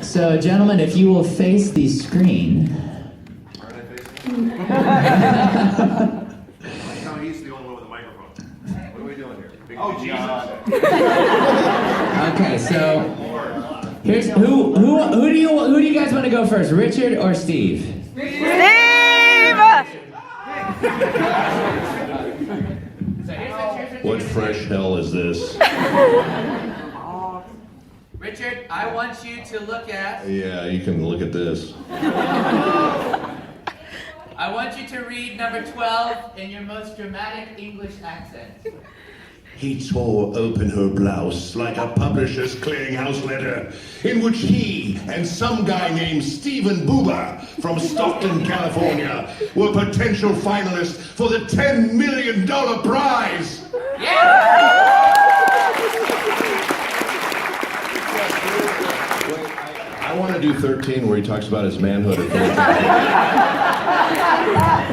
So, gentlemen, if you will face the screen. Aren't I facing? No, he's the only one with a microphone. What are we doing here? Big Jesus. Okay, so here's who do you guys want to go first, Richard or Steve? Steve! What fresh hell is this? Richard, I want you to look at. Yeah, you can look at this. I want you to read number 12 in your most dramatic English accent. He tore open her blouse like a publisher's clearinghouse letter, in which he and some guy named Stephen Booba from Stockton, California, were potential finalists for the $10 million prize. Yeah! I want to do 13 where he talks about his manhood.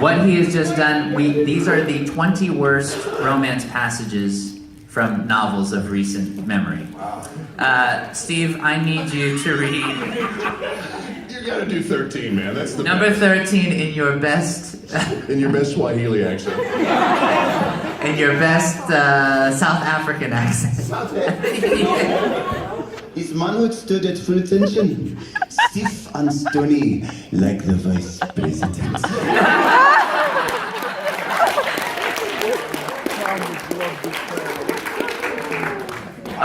What he has just done, these are the 20 worst romance passages from novels of recent memory. Steve, I need you to read... You gotta do 13, man. That's the number best. 13 in your best... In your best Swahili accent. in your best South African accent. His manhood stood at full attention, stiff and stony, like the vice president.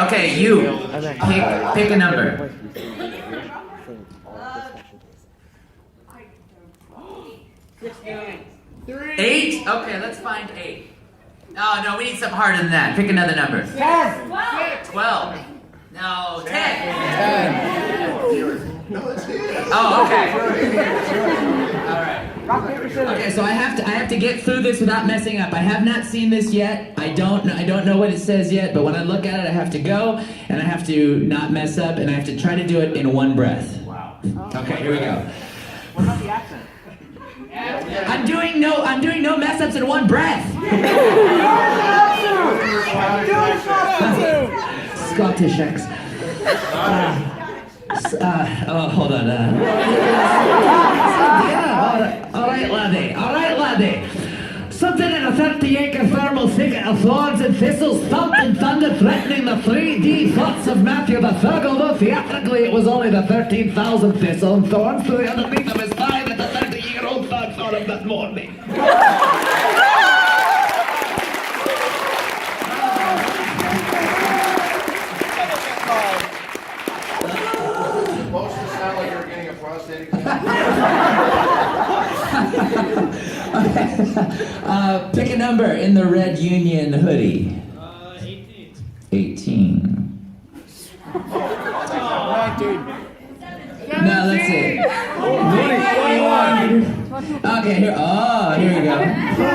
Okay, you pick a number. 8? Okay, let's find 8. Oh, no, we need something harder than that. Pick another number. 10. 12. No, 10. No, it's his. Oh, okay. All right. Okay, so I have to get through this without messing up. I have not seen this yet. I don't know what it says yet, but when I look at it, I have to go and I have to not mess up and I have to try to do it in one breath. Wow. Okay, here we go. What about the accent? I'm doing no mess ups in one breath. Scottish accent. Hold on. Yeah, all right, laddie. Something in a 30-acre thermal thicket of thorns and thistles thumped and thundered, threatening the 3D thoughts of Matthew the Thug, although theatrically it was only the 13,000th thistle and thorns to the underneath of his thigh that the 30-year-old thug thought of that morning. Supposed to sound like you're getting a prostate exam. Pick a number in the Red Union hoodie. 18. 18. No, let's see. 21. Okay, here we go.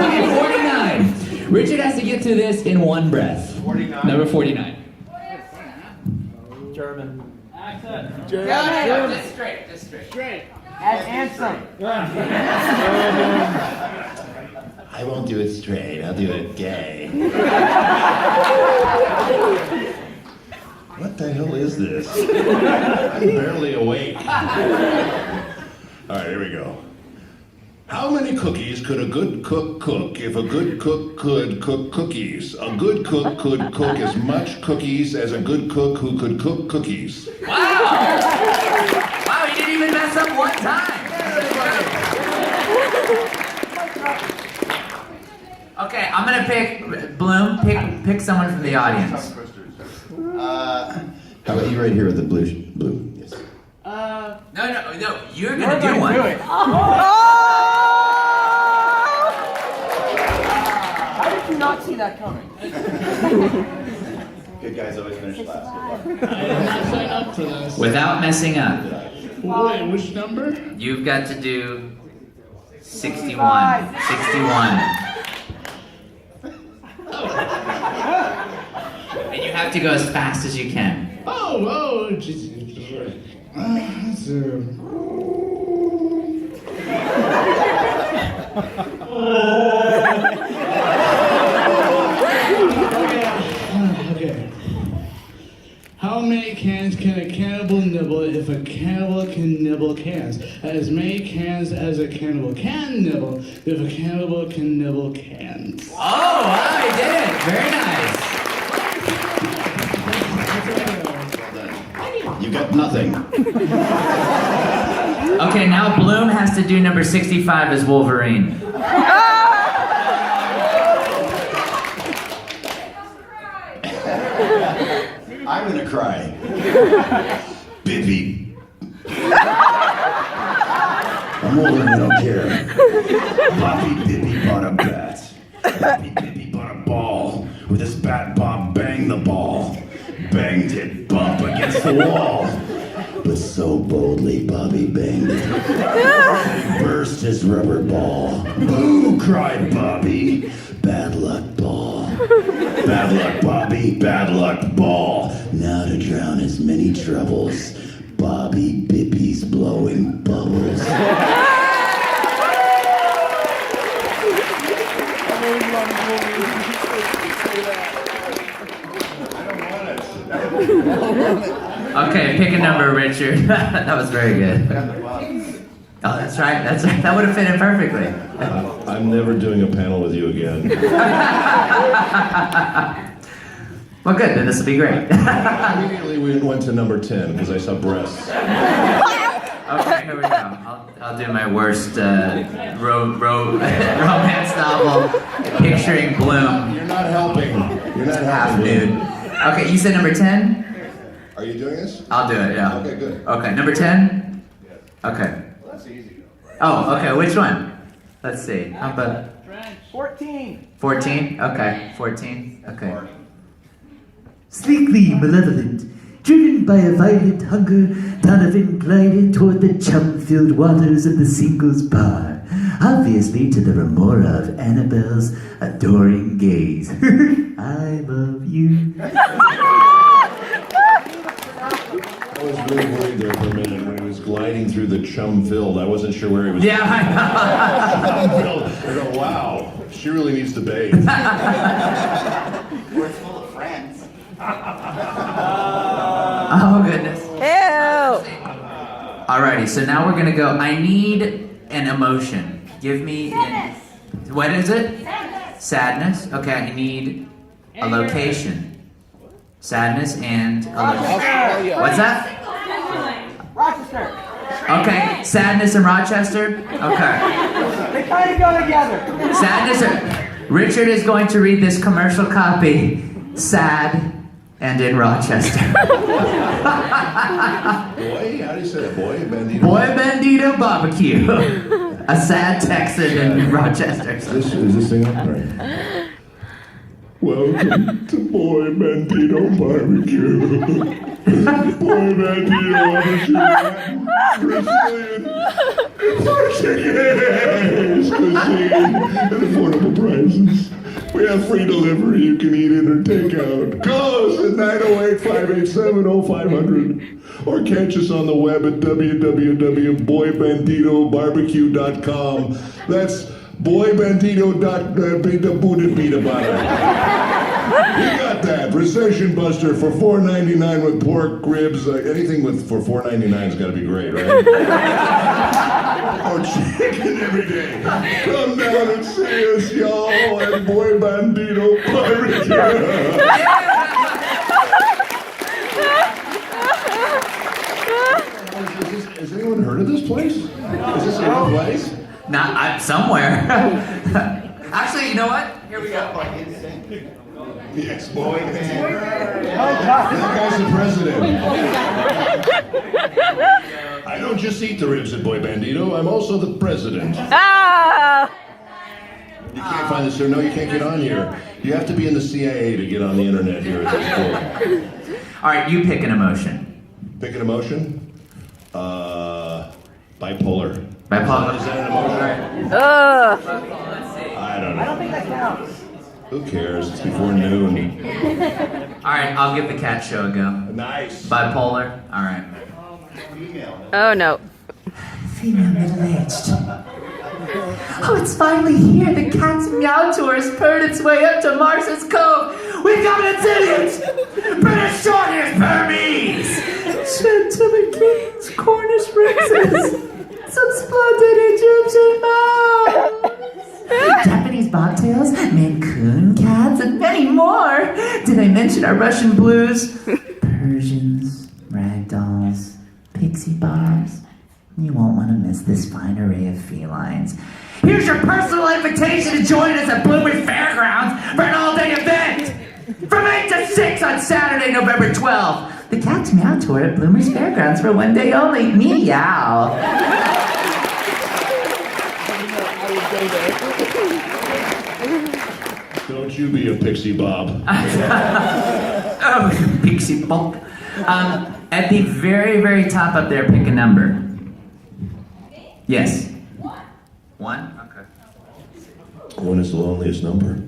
Okay, 49. Richard has to get through this in one breath. 49. Number 49. German. Accent. Just straight. Straight. And handsome. I won't do it straight, I'll do it gay. What the hell is this? I'm barely awake. All right, here we go. How many cookies could a good cook cook if a good cook could cook cookies? A good cook could cook as much cookies as a good cook who could cook cookies. Wow! Wow, you didn't even mess up one time. Okay, I'm gonna pick Blum. Pick someone from the audience. How about you right here with the blue? Yes. No, you're gonna do one. Do it. How did you not see that coming? Good guys always finish last. I did not sign up for this. Without messing up, Wait, which number? you've got to do 61. 61. And you have to go as fast as you can. Oh, just How many cans can a cannibal nibble if a cannibal can nibble cans? As many cans as a cannibal can nibble if a cannibal can nibble cans. Oh, wow, he did it. Very nice. You got nothing. Okay, now Blum has to do number 65 as Wolverine. I'm gonna cry. Bippy. I'm older and I don't care. Bobby Bippy bought a bat. Bobby Bippy bought a ball. With his bat, Bob banged the ball. Banged it, bump against the wall. But so boldly, Bobby banged it. Burst his rubber ball. Boo, cried Bobby. Bad luck ball. Bad luck, Bobby. Bad luck ball. Now to drown his many troubles, Bobby Bippy's blowing bubbles. Okay, pick a number, Richard. That was very good. Oh, that's right. That's right. That would have fit in perfectly. I'm never doing a panel with you again. Well, good. Then this will be great. Immediately we went to number 10 because I saw breasts. Okay, here we go. I'll do my worst romance novel, picturing Blum. You're not helping. You're not Half helping. nude. Okay, you said number 10? Are you doing this? I'll do it, yeah. Okay, good. Okay, number 10? Okay. Well, that's easy though, right? Oh, okay, which one? Let's see. How about 14. 14? Okay, 14. Okay. Sleekly malevolent, driven by a violent hunger, Donovan glided toward the chum-filled waters of the singles bar, obviously to the remora of Annabelle's adoring gaze. I love you. I was really worried there for a minute when he was gliding through the chum-filled. I wasn't sure where he was. Yeah, I know. I go, wow, she really needs to bathe. We're full of friends. Oh, goodness. Ew. Alrighty, so now we're gonna go. I need an emotion. Give me. What is it? Sadness. Okay, I need a location. Sadness and a location. What's that? Rochester. Okay, sadness and Rochester. Okay. They kind of go together. Sadness. Richard is going to read this commercial copy. Sad and in Rochester. Boy? How do you say that? Boy? Bandito? Boy Bandito Barbecue. A sad Texan in Rochester. Is this thing up? All right. Welcome to Boy Bandito Barbecue. Boy Bandito Barbecue. Brazilian. Chicken-ish cuisine at affordable prices. We have free delivery. You can eat in or take out. Call us at 908-587-0500 or catch us on the web at www.boybanditobarbecue.com. That's boybandito.bida. You got that. Recession buster for $4.99 with pork ribs. Anything for $4.99's got to be great, right? Or chicken every day. Come down and see us, y'all, at Boy Bandito Barbecue. Has anyone heard of this place? Is this a real place? Not somewhere. Actually, you know what? Here we go. Yes, boy. That guy's the president. I don't just eat the ribs at Boy Bandito. I'm also the president. Ah! You can't find this here. No, you can't get on here. You have to be in the CIA to get on the internet here at this school. All right, you pick an emotion. Pick an emotion. Bipolar. Bipolar. Is that an emotion? Ugh. I don't I don't know. think that counts. Who cares? It's before noon. All right, I'll give the cat show a go. Nice. Bipolar. All right. Oh no. Female middle-aged. Oh, it's finally here. The cat's meow tour has purred its way up to Mars's Cove. We've got its idiots! British Shorthairs, purr me Cornish roses, some splendid Egyptian moms, Japanese bobtails, Mancoon cats, and many more. Did I mention our Russian blues? Persians, ragdolls, pixie bobs. You won't want to miss this fine array of felines. Here's your personal invitation to join us at Bloomer's Fairgrounds for an all-day event! From 8 to 6 on Saturday, November 12th. The Cat's Meow Tour at Bloomer's Fairgrounds for one day only. Meow. Don't you be a pixie bob. Oh, pixie bob. At the very, very top up there, pick a number. Yes. One? Okay. One is the loneliest number.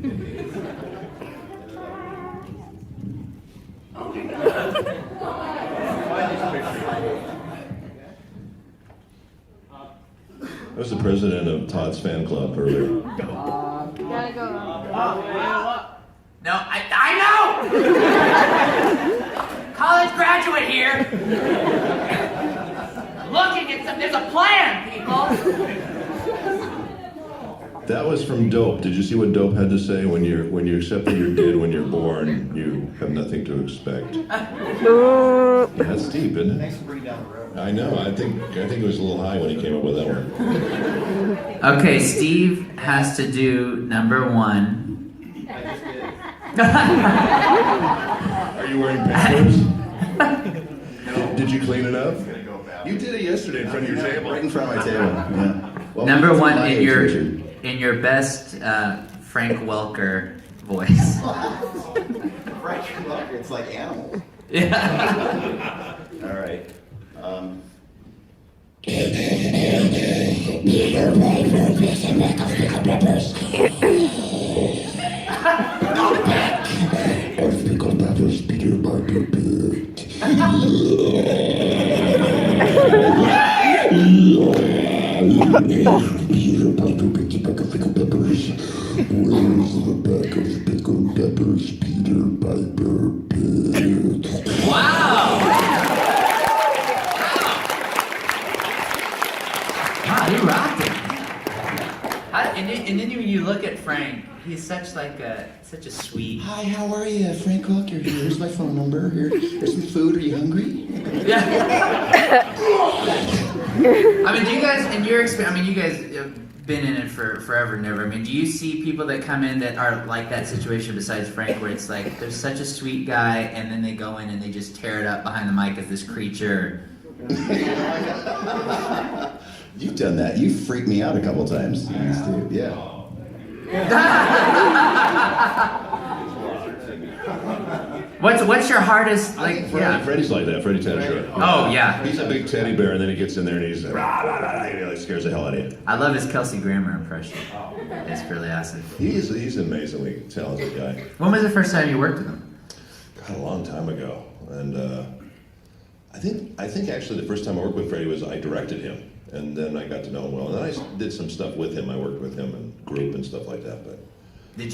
I was the president of Todd's fan club earlier. Gotta go. No, I know! College graduate here. Looking at some, there's a plan, people. That was from Dope. Did you see what Dope had to say? When you accept that you're dead when you're born, you have nothing to expect. That's deep, isn't it? Thanks for bringing down the road. I know. I think it was a little high when he came up with that one. Okay, Steve has to do number 1. I just did. Are you wearing Pampers? Did you clean it up? You did it yesterday in front of your table. Right in front of my table. Yeah. Well, Number 1 my in your Richard. in your best Frank Welker voice. Right. It's like animals. Yeah. All right. Wow, you rocked it. And then when you look at Frank, he's such a sweet. Hi, how are you? Frank Welker here. Here's my phone number. Here's some food. Are you hungry? Yeah. I mean, do you guys, in your experience, I mean, you guys have been in it for forever and ever. I mean, do you see people that come in that are like that situation besides Frank, where it's like, there's such a sweet guy, and then they go in and they just tear it up behind the mic as this creature? You've done that. You freaked me out a couple times. You used to. Yeah. What's your hardest, like, Freddie's like that. Freddie Teddy. Oh, yeah. He's a big teddy bear, and then he gets in there and he's rah, rah, rah, he like scares the hell out of you. I love his Kelsey Grammer impression. It's really awesome. He's an amazingly talented guy. When was the first time you worked with him? God, a long time ago. And I think actually the first time I worked with Freddie was I directed him. And then I got to know him well. And then I did some stuff with him. I worked with him in group and stuff like that. But is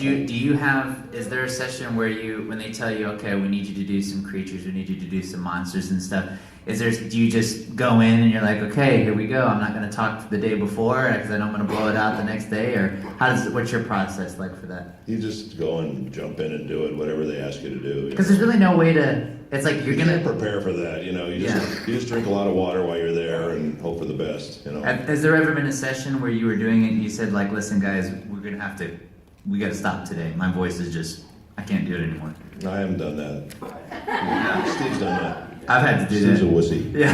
there a session where when they tell you, okay, we need you to do some creatures, we need you to do some monsters and stuff, do you just go in and you're like, okay, here we go, I'm not going to talk the day before because I know I'm going to blow it out the next day, or what's your process like for that? You just go and jump in and do it, whatever they ask you to do. Because there's really no way to, it's like you can't prepare for that, you just drink a lot of water while you're there and hope for the best, Has there ever been a session where you were doing it and you said, like, listen guys, we got to stop today. My voice is just, I can't do it anymore. I haven't done that. Steve's done that. I've had to do Steve's that. Steve's a wussy. Yeah.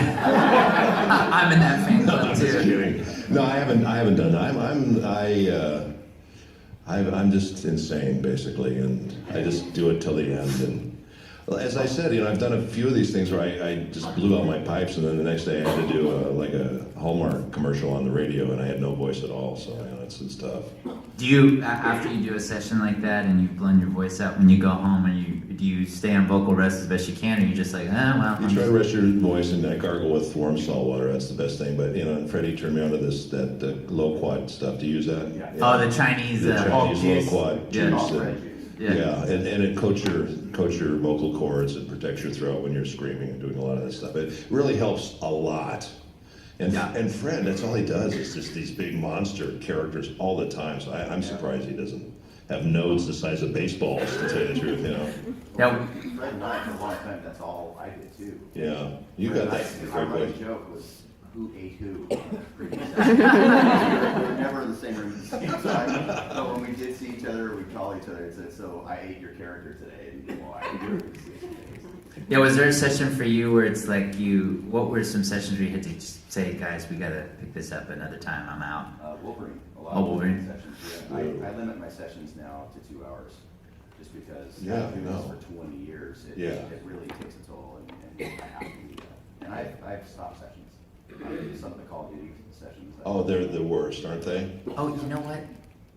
I'm in that fan club I'm too. just kidding. No, I haven't done that. I'm just insane, basically, and I just do it till the end. And as I said, I've done a few of these things where I just blew out my pipes, and then the next day I had to do a Hallmark commercial on the radio, and I had no voice at all. So it's tough. Do you, after you do a session like that and you've blown your voice out, when you go home, and do you stay on vocal rest as best you can, or you just like, well? You try to rest your voice and gargle with warm salt water. That's the best thing. But and Freddie turned me on to that low quad stuff. Do you use that? Yeah. Oh, the Chinese low quad juice. Yeah, and it coach your vocal cords and protects your throat when you're screaming and doing a lot of that stuff. It really helps a lot. And Fred, that's all he does is just these big monster characters all the time. So I'm surprised he doesn't have nodes the size of baseballs, to tell you the truth, you know. Yeah. Fred and I, for a long time, that's all I did too. Yeah, you got that Our great running voice. joke was who ate who. We were never in the same room at the same time. But when we did see each other, we'd call each other and say, so I ate your character today. And well, I did it. Yeah, was there a session for you where it's like what were some sessions where you had to just say, guys, we gotta pick this up another time, I'm out? Wolverine. A lot Oh, of Wolverine. sessions, yeah. I limit my sessions now to 2 hours. Just because Yeah, I've been doing no. this for 20 years. It really takes a toll, and I have to do that. And I've stopped sessions. Some of the Call of Duty sessions. Oh, they're the worst, aren't they? Oh, you know what?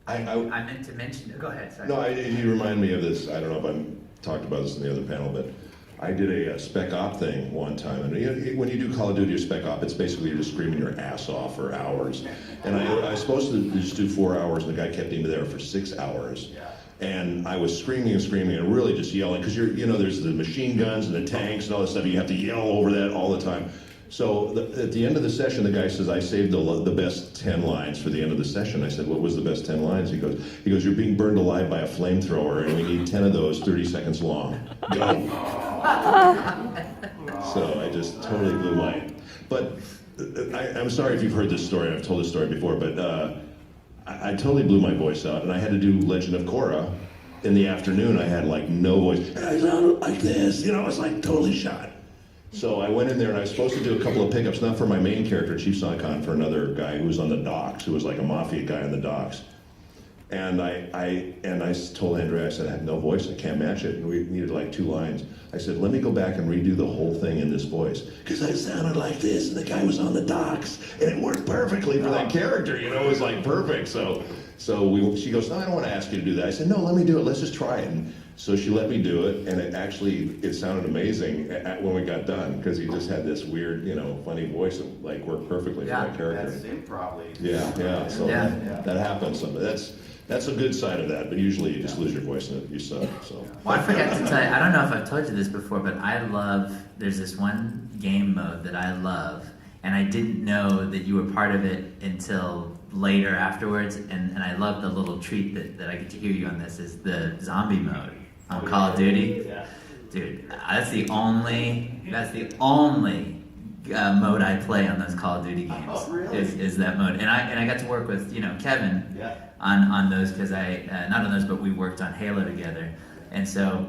I meant to mention, go ahead, sorry. No, you remind me of this. I don't know if I've talked about this in the other panel, but I did a spec op thing one time. And when you do Call of Duty or spec op, it's basically you're just screaming your ass off for hours. And I was supposed to just do 4 hours, and the guy kept me there for 6 hours. And I was screaming and really just yelling, because there's the machine guns and the tanks and all that stuff. You have to yell over that all the time. So at the end of the session, the guy says, I saved the best 10 lines for the end of the session. I said, what was the best 10 lines? He goes, you're being burned alive by a flamethrower, and we need 10 of those 30 seconds long. Go. So I just totally blew mine. But I'm sorry if you've heard this story. I've told this story before, but I totally blew my voice out, and I had to do Legend of Korra. In the afternoon, I had like no voice. And I sounded like this, I was like totally shot. So I went in there and I was supposed to do a couple of pickups, not for my main character, Chief Saigon, for another guy who was on the docks, who was like a mafia guy on the docks. And I told Andrea, I said, I have no voice, I can't match it. And we needed like 2 lines. I said, let me go back and redo the whole thing in this voice. Because I sounded like this, and the guy was on the docks, and it worked perfectly for that character, it was like perfect. So she goes, no, I don't want to ask you to do that. I said, no, let me do it, let's just try it. And so she let me do it, and it sounded amazing when we got done, because he just had this weird, funny voice that like worked perfectly for that character. That's improv. Yeah. So that happens. That's a good side of that, but usually you just lose your voice and you suck. So. Well, I forgot to tell you, I don't know if I've told you this before, but there's this one game mode that I love, and I didn't know that you were part of it until later afterwards, and I love the little treat that I get to hear you on this, is the zombie mode on Call of Duty. Yeah. Dude, that's the only mode I play on those Call of Duty games. Oh, really? Is that mode, and I got to work with Kevin. Yeah. On those, because not on those, but we worked on Halo together. And so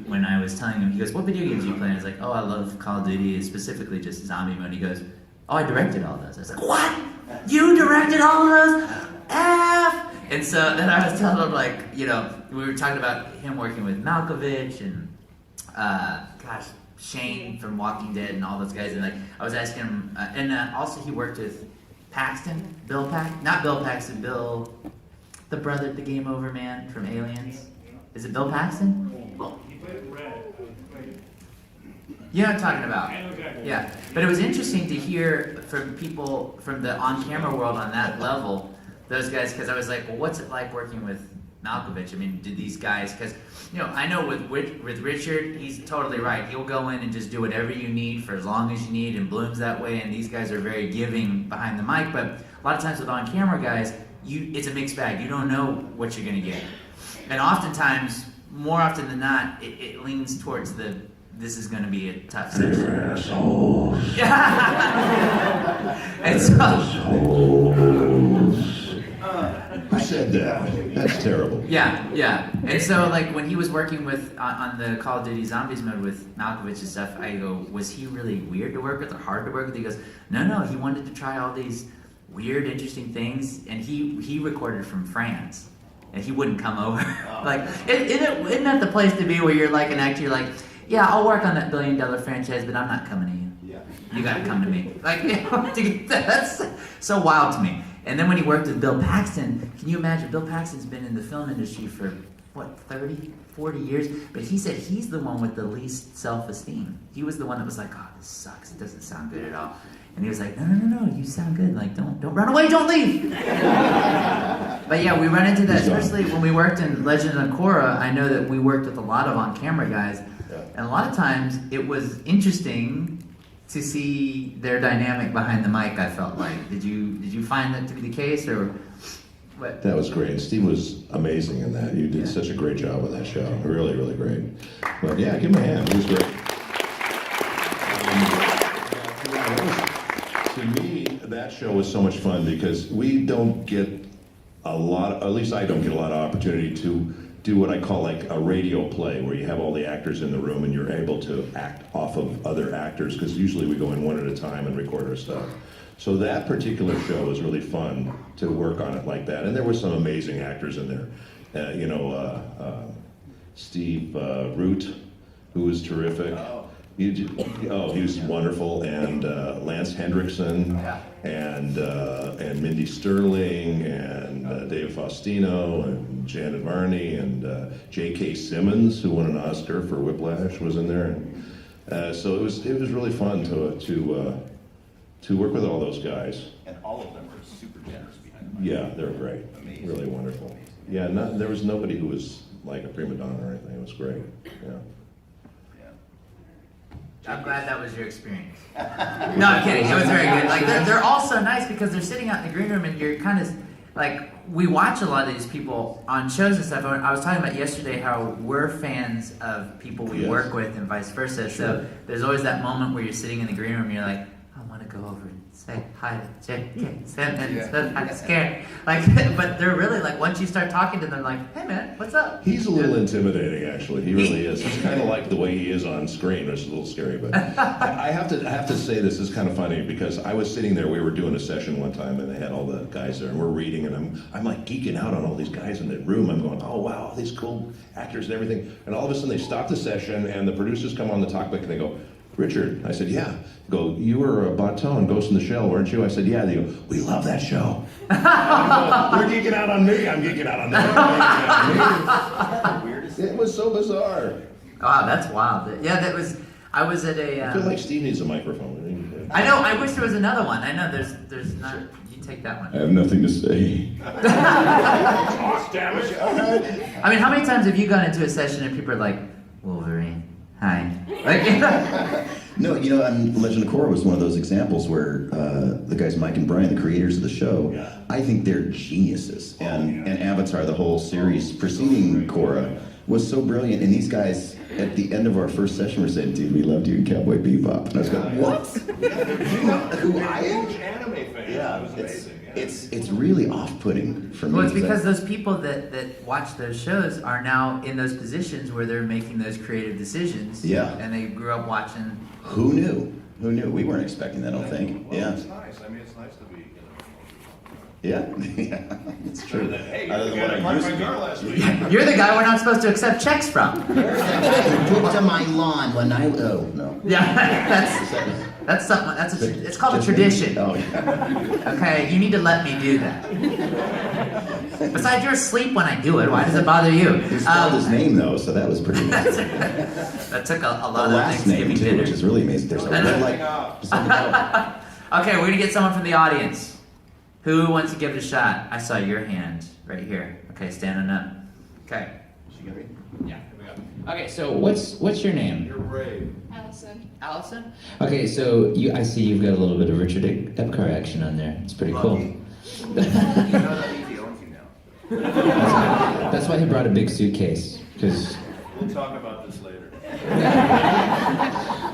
when I was telling him, he goes, what video games do you play? And I was like, oh, I love Call of Duty, specifically just zombie mode. He goes, oh, I directed all those. I was like, what? You directed all of those? F! And so then I was telling him, like, we were talking about him working with Malkovich and, Shane from Walking Dead and all those guys. And like, I was asking him, and also he worked with Bill Paxton, the brother, the Game Over man from Aliens. Is it Bill Paxton? He played Red. You know what I'm talking about? Yeah, but it was interesting to hear from people from the on-camera world on that level, those guys, because I was like, well, what's it like working with Malkovich? I mean, did these guys, because, I know with Richard, he's totally right. He'll go in and just do whatever you need for as long as you need, and Blum's that way, and these guys are very giving behind the mic, but a lot of times with on-camera guys, it's a mixed bag. You don't know what you're going to get. And oftentimes, more often than not, it leans towards this is going to be a tough session. Assholes. Yeah. And so... Who said that? That's terrible. Yeah. And so, like, when he was working with on the Call of Duty Zombies mode with Malkovich and stuff, I go, was he really weird to work with or hard to work with? He goes, no, he wanted to try all these weird, interesting things, and he recorded from France, and he wouldn't come over. Like, isn't that the place to be where you're like an actor, you're like, yeah, I'll work on that $1 billion franchise, but I'm not coming to you. Yeah. You gotta come to me. Like, that's so wild to me. And then when he worked with Bill Paxton, can you imagine? Bill Paxton's been in the film industry for 30, 40 years. But he said he's the one with the least self-esteem. He was the one that was like, oh, this sucks. It doesn't sound good at all. And he was like, no, you sound good. Like, don't run away, don't leave. But yeah, we run into that, especially when we worked in Legend of Korra. I know that we worked with a lot of on-camera guys. And a lot of times it was interesting to see their dynamic behind the mic, I felt like. Did you find that to be the case, or what? That was great. Steve was amazing in that. You did such a great job with that show. Really, really great. But yeah, give him a hand. He was great. To me, that show was so much fun because we don't get a lot, at least I don't get a lot of opportunity to do what I call like a radio play, where you have all the actors in the room and you're able to act off of other actors, because usually we go in one at a time and record our stuff. So that particular show was really fun to work on it like that. And there were some amazing actors in there. Steve Root, who was terrific. He was wonderful, and Lance Hendrickson, and Mindy Sterling, and Dave Faustino, and Janet Varney, and J.K. Simmons, who won an Oscar for Whiplash, was in there. And, so it was really fun to work with all those guys. And all of them were super generous behind the mic. Yeah, they were great. Amazing. Really wonderful. Yeah, there was nobody who was like a prima donna or anything. It was great. Yeah. I'm glad that was your experience. No, I'm kidding. It was very good. Like they're all so nice because they're sitting out in the green room, and you're kind of like, we watch a lot of these people on shows and stuff. I was talking about yesterday how we're fans of people we work with and vice versa. Sure. So there's always that moment where you're sitting in the green room and you're like, I want to go over and say hi to J.K. Simmons. I'm scared. Like, but they're really like, once you start talking to them, like, hey man, what's up? He's a little intimidating, actually. He really is. He's kind of like the way he is on screen, which is a little scary. But I have to say this is kind of funny, because I was sitting there. We were doing a session one time, and they had all the guys there, and we're reading, and I'm like geeking out on all these guys in the room. I'm going, oh wow, all these cool actors and everything. And all of a sudden, they stop the session, and the producers come on the talkback, and they go, Richard. I said, yeah. Go, you were a Bateau in Ghost in the Shell, weren't you? I said, yeah. They go, we love that show. They're geeking out on me. I'm geeking out on them. It was so bizarre. Wow, that's wild. Yeah, I was at a... I feel like Steve needs a microphone. I know, I wish there was another one. I know, there's not... You take that one. I have nothing to say. Talk, damn it. I mean, how many times have you gone into a session and people are like, Wolverine, hi. Like, No, and Legend of Korra was one of those examples where the guys Mike and Brian, the creators of the show, I think they're geniuses. And Avatar, the whole series preceding Korra, was so brilliant. And these guys, at the end of our first session, were saying, dude, we loved you in Cowboy Bebop. And I was going, what? You know who I am? Huge anime fan. Yeah, It was amazing. it's really off-putting for me. well, it's because those people that watch those shows are now in those positions where they're making those creative decisions. Yeah. And they grew up watching. Who knew? Who knew? We weren't expecting that, I don't think. Well, it's nice. I mean, it's nice to be, Yeah, it's true. Hey, Other you than what I got used my to car do. last week. You're the guy we're not supposed to accept checks from. Put to my lawn when I... Oh, no. Yeah, that's something. It's called a tradition. Oh, yeah. Okay, you need to let me do that. Besides, you're asleep when I do it. Why does it bother you? He spelled his name, though, so that was pretty amazing. That took a lot The of last name, Thanksgiving too, dinner. which is really amazing. There's a red light. Okay, we're gonna get someone from the audience. Who wants to give it a shot? I saw your hand right here. Okay, standing up. Okay. Yeah, here we go. Okay, so what's your name? You're brave. Allison. Allison? Okay, so I see you've got a little bit of Richard Epcar action on there. It's pretty cool. You know that means he owns you now. That's why he brought a big suitcase, because... We'll talk about this later.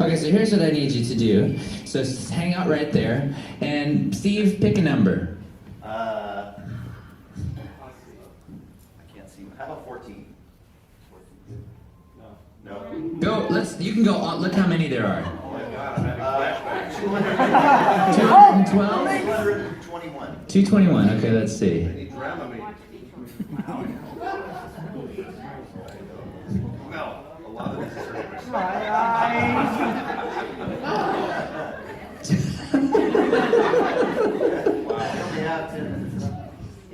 Okay, so here's what I need you to do. So hang out right there, and Steve, pick a number. I can't see. How about 14? No. Go. You can go on. Look how many there are. Oh my God, I'm having flashbacks. 212. 221. 221. Okay, let's see. Any Dramamine. Well, a lot of this is hurting my Wow.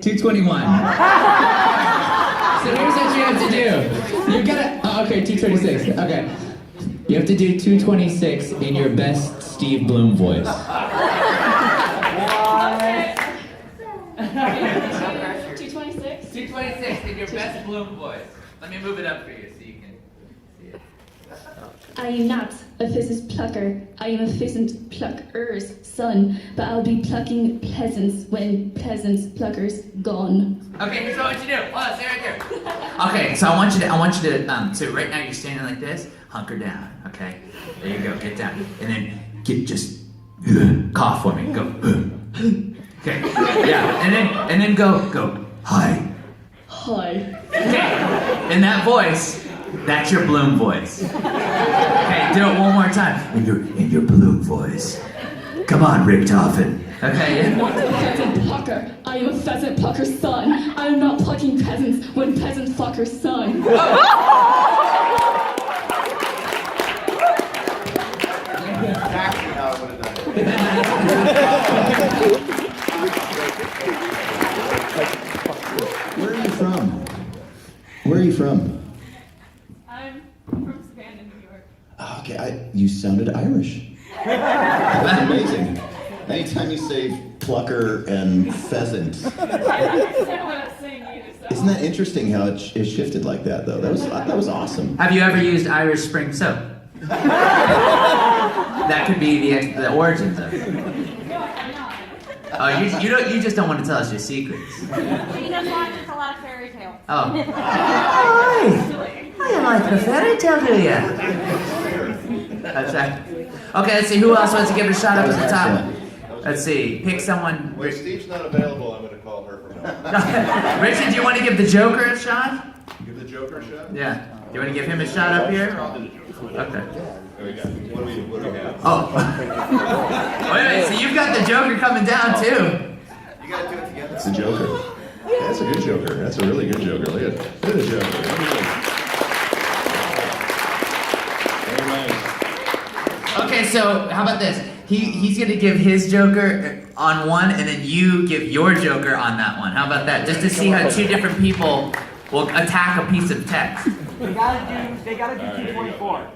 221. So here's what you have to do. do. You gotta. Okay, 226. Okay. You have to do 226 in your best Steve Blum voice. 226? 226 in your best Blum voice. Let me move it up for you so you can see it. I am not a pheasant plucker. I am a pheasant plucker's son, but I'll be plucking peasants when peasants pluckers gone. Okay, here's what I want you to do. Hold on, stay right there. Okay, so I want you to, so right now you're standing like this, hunker down, okay? There you go, get down. And then just cough for me, go. Okay, yeah, and then go, hi. Hi. Okay, in that voice, that's your Blum voice. Okay, do it one more time. In your Blum voice. Come on, Richtofen. Okay. I'm not a pheasant plucker. I am a pheasant plucker's son. I am not plucking peasants when peasants plucker's son. Exactly how I would have done it. Where are you from? Where are you from? I'm from Fandom, New York. Oh, okay, you sounded Irish. That's amazing. Anytime you say plucker and pheasant. Isn't that interesting how it shifted like that, though? That was awesome. Have you ever used Irish spring soap? That could be the origins of it. Oh, you just don't want to tell us your secrets. He does watch a lot of fairy tales. Oh. I like the fairy tale, do you? That's right. Okay, let's see. Who else wants to give it a shot up at the top? Let's see. Pick someone. When Steve's not available, I'm going to call her for help. Richard, do you want to give the Joker a shot? Give the Joker a shot? Yeah. Do you want to give him a shot up here? Okay. Here we go. What do we have? Oh. Wait a minute. So you've got the Joker coming down, too. You got to do it together. It's a Joker. Yeah, that's a good Joker. That's a really good Joker. Look at the Joker. Very nice. Okay, so how about this? He's going to give his Joker on one, and then you give your Joker on that one. How about that? Just to see how two different people will attack a piece of text. They gotta do 224.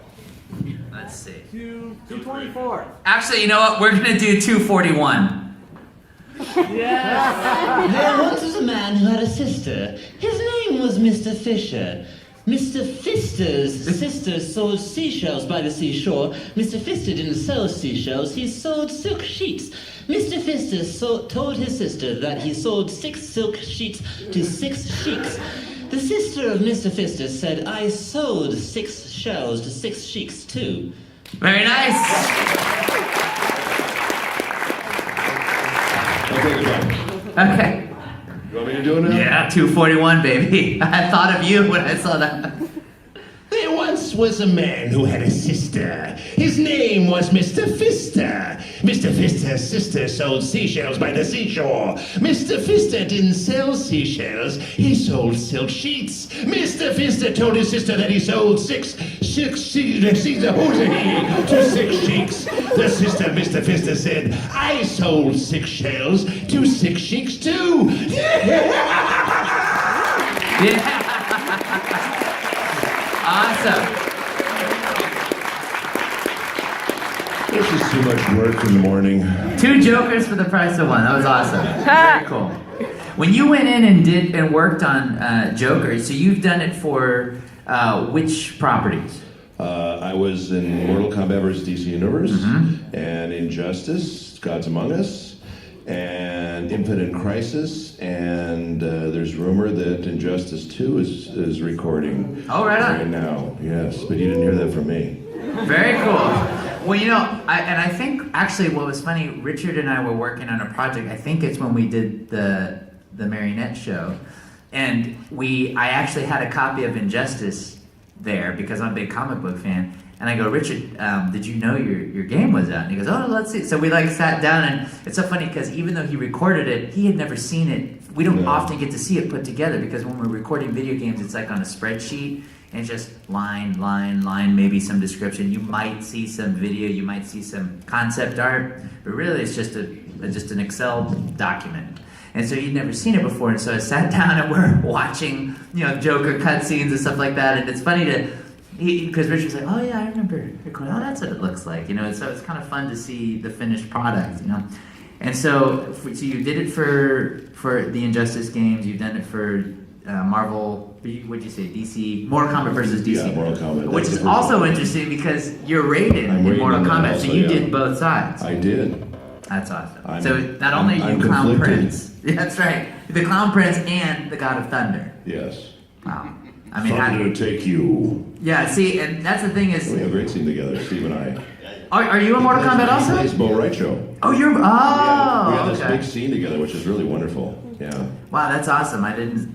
Let's see. 224. Actually, you know what? We're going to do 241. There once was a man who had a sister. His name was Mr. Fisher. Mr. Fister's sister sold seashells by the seashore. Mr. Fister didn't sell seashells, he sold silk sheets. Mr. Fister told his sister that he sold 6 silk sheets to 6 sheiks. The sister of Mr. Fister said, I sold 6 shells to 6 sheiks too. Very nice. Okay. You want me to do it now? Yeah, 241, baby. I thought of you when I saw that. There once was a man who had a sister. His name was Mr. Fister. Mr. Fister's sister sold seashells by the seashore. Mr. Fister didn't sell seashells, he sold silk sheets. Mr. Fister told his sister that he sold 6 sheets to 6 sheiks. The sister, Mr. Fister, said, I sold 6 shells to 6 sheiks too. Yeah. Awesome. This is too much work in the morning. 2 Jokers for the price of 1. That was awesome. Very cool. When you went in and worked on Jokers, so you've done it for which properties? I was in Mortal Kombat vs. DC Universe, and Injustice, Gods Among Us, and Infinite Crisis, and there's rumor that Injustice 2 is recording. Oh, right on. Right now, yes, but you didn't hear that from me. Very cool. Well, you know, I think actually what was funny, Richard and I were working on a project. I think it's when we did the Marionette show, and I actually had a copy of Injustice there because I'm a big comic book fan. And I go, Richard, did you know your game was out? And he goes, oh, let's see. So we sat down, and it's so funny because even though he recorded it, he had never seen it. We don't often get to see it put together because when we're recording video games, it's like on a spreadsheet, and it's just line, maybe some description. You might see some video, you might see some concept art, but really it's just an Excel document. And so he'd never seen it before, and so I sat down and we're watching, Joker cutscenes and stuff like that. And it's funny because Richard's like, oh yeah, I remember. Oh, that's what it looks like, So it's kind of fun to see the finished product, And so you did it for the Injustice games. You've done it for Marvel. What'd you say? DC, Mortal Kombat versus DC. Yeah, Mortal Kombat. Which is also interesting because you're rated in Mortal Kombat, also, so you did both sides. I did. That's awesome. So not only are you Clown conflicted. Prince, yeah, that's right, the Clown Prince and the God of Thunder. Yes. Wow. I mean, Thunder take you. Yeah. See, and that's the thing is. We have a great scene together, Steve and I. Are you in Mortal Kombat also? It's Bo Right Show. Oh, you're. Oh, we had this big scene together, which is really wonderful. Yeah. Wow, that's awesome. I didn't.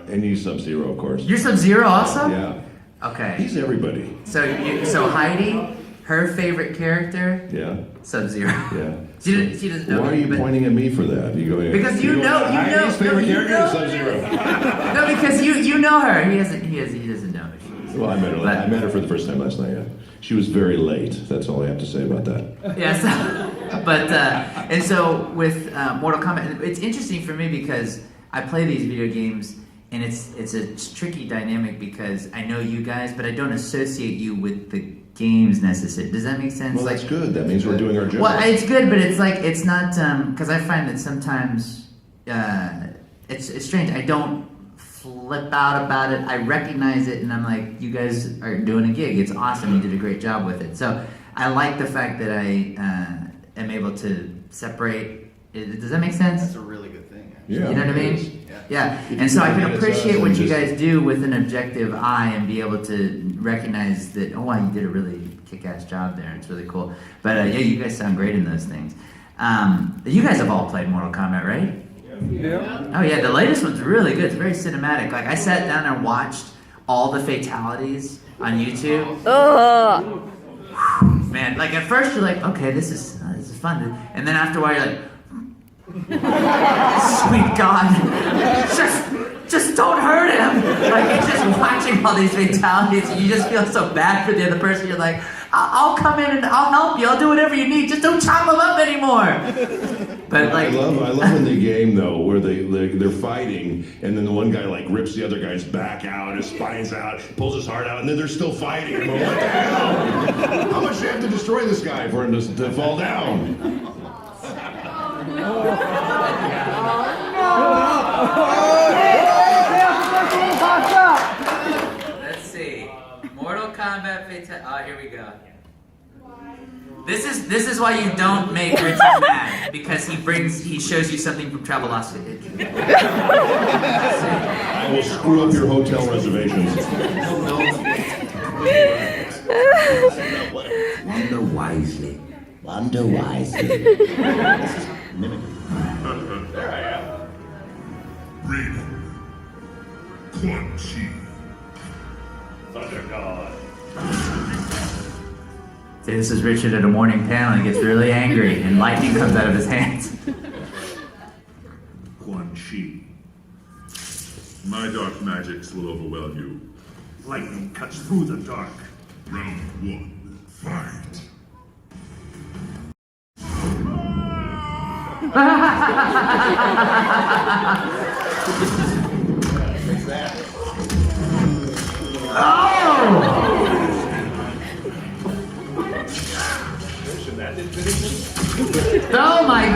And you Sub-Zero, of course. You're Sub-Zero also? Yeah. Okay. He's everybody. So Heidi, her favorite character. Yeah. Sub-Zero. Yeah. She doesn't know. Why are you pointing at me for that? You go. Because you know. Heidi's favorite character is Sub-Zero. No, because you know her. He doesn't know who she is. Well, I met her for the first time last night. Yeah. She was very late. That's all I have to say about that. Yes. And so with Mortal Kombat, it's interesting for me because I play these video games. And it's a tricky dynamic because I know you guys, but I don't associate you with the games necessarily. Does that make sense? Well, that's good. That means we're doing our job. Well, it's good, but it's it's not because I find that sometimes it's strange. I don't flip out about it. I recognize it, and I'm like, you guys are doing a gig. It's awesome. You did a great job with it. So I like the fact that I am able to separate. Does that make sense? That's a really good thing. Actually. Yeah. You know what I mean? Yeah, and so I can appreciate what you guys do with an objective eye and be able to recognize that, oh wow, you did a really kick-ass job there. It's really cool. But yeah, you guys sound great in those things. You guys have all played Mortal Kombat, right? Yeah. Oh yeah, the latest one's really good. It's very cinematic. Like I sat down and watched all the fatalities on YouTube. Man, like at first you're like, okay, this is fun, and then after a while you're like, sweet God, just don't hurt him. Like you're just watching all these fatalities, and you just feel so bad for the other person. You're like, I'll come in and I'll help you. I'll do whatever you need. Just don't chop him up anymore. But like, I love in the game though where they're fighting, and then the one guy like rips the other guy's back out, his spine's out, pulls his heart out, and then they're still fighting. I'm like, what the hell? How much do you have to destroy this guy for him to fall down? Let's see. Mortal Kombat Fatality. Oh, here we go. This is why you don't make Richard mad, because he shows you something from Travelocity. I will screw up your hotel reservations. Wander wisely. Wander wisely. There I am. Raiden. Quan Chi. Thunder God. See, this is Richard at a morning panel. He gets really angry, and lightning comes out of his hands. Quan Chi. My dark magics will overwhelm you. Lightning cuts through the dark. Round 1. Fight. Oh my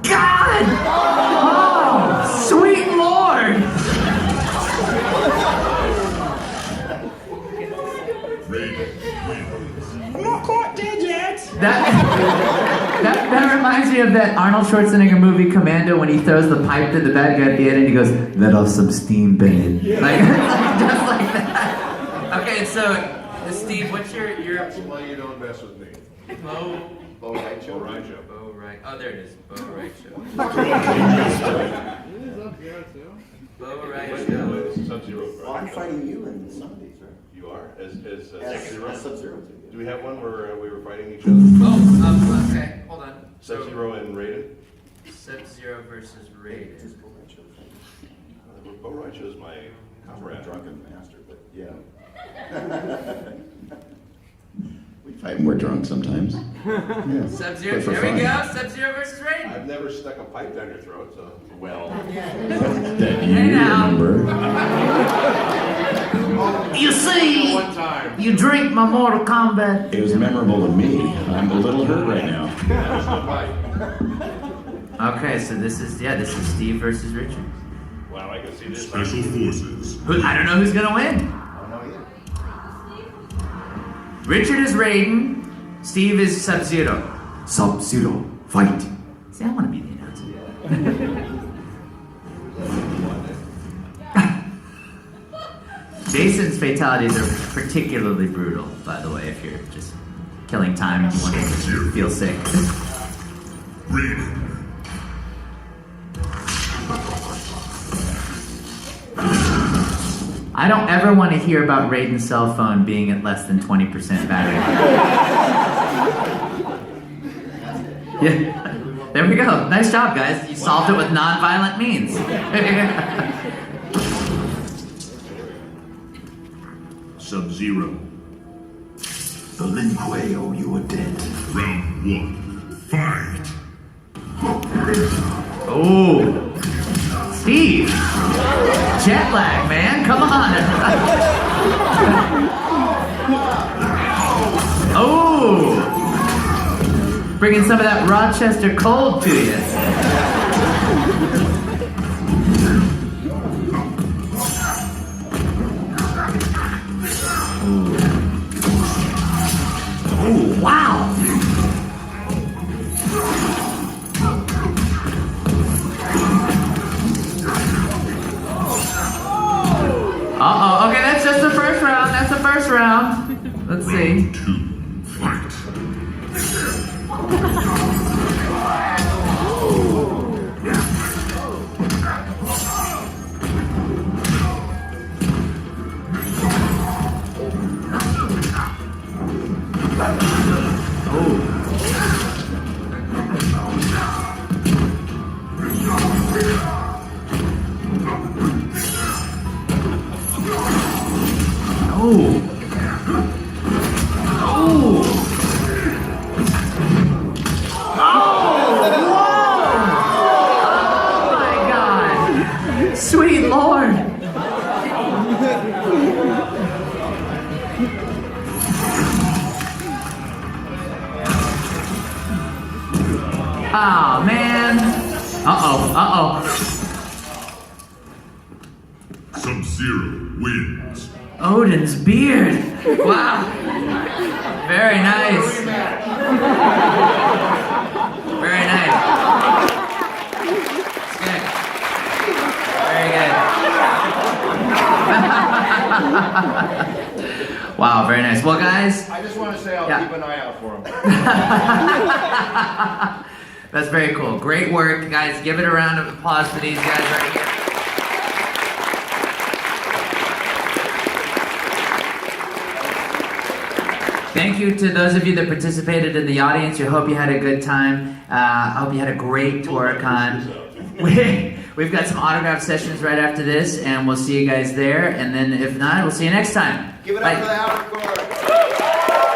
God! Oh, sweet Lord! I'm not quite dead yet. That reminds me of that Arnold Schwarzenegger movie Commando when he throws the pipe to the bad guy at the end and he goes, "Let off some steam, Bane." Like just like that. Okay, so Steve, what's your? Well, you don't mess with me. Bo Right Show. Bo Right. Oh, there it is. Bo Right Show. Bo Right Show. Sub-Zero. Well, I'm fighting you in some of these, right? You are? As Sub-Zero. Do we have one where we were fighting each other? Oh, okay. Hold on. Sub-Zero and Raiden? Sub-Zero versus Raiden. Bo Right Show is my comrade. Drunken master, but yeah. We're drunk sometimes. Yeah. Sub-Zero, But for there we fun. go. Sub-Zero versus Raiden. I've never stuck a pipe down your throat, so. Well. That you Hey, now. remember. You see, One time. you drink my Mortal Kombat. It was memorable to me. I'm a little hurt right now. That was the pipe. Okay, so this is Steve versus Richard. Wow, I can see this. Special Forces. I don't know who's gonna win. I don't know either. Richard is Raiden. Steve is Sub-Zero. Sub-Zero, fight. See, I want to be the announcer. Jason's fatalities are particularly brutal, by the way, if you're just killing time and you want to feel sick. I don't ever want to hear about Raiden's cell phone being at less than 20% battery. Yeah. There we go. Nice job, guys. You solved it with non-violent means. Sub-Zero. The Lin Kuei owe you a debt. Round 1. Fight. Oh. Steve. Jet lag, man. Come on. Oh. Bringing some of that Rochester cold to you. Oh, wow. Uh-oh. Okay, that's just the first round. That's the first round. Let's see. Round 2. Fight. Sweet Lord! Oh, man. Uh-oh. Sub-Zero wins. Odin's beard. Wow. Very nice. Very nice. Good. Very good. Wow, very nice. Well, guys. I just want to say I'll keep an eye out for him. That's very cool. Great work, guys. Give it a round of applause for these guys right here. Thank you to those of you that participated in the audience. I hope you had a good time. I hope you had a great Tora-Con. We've got some autograph sessions right after this, and we'll see you guys there. And then if not, we'll see you next time. Give it Bye. up for the Haberkorn.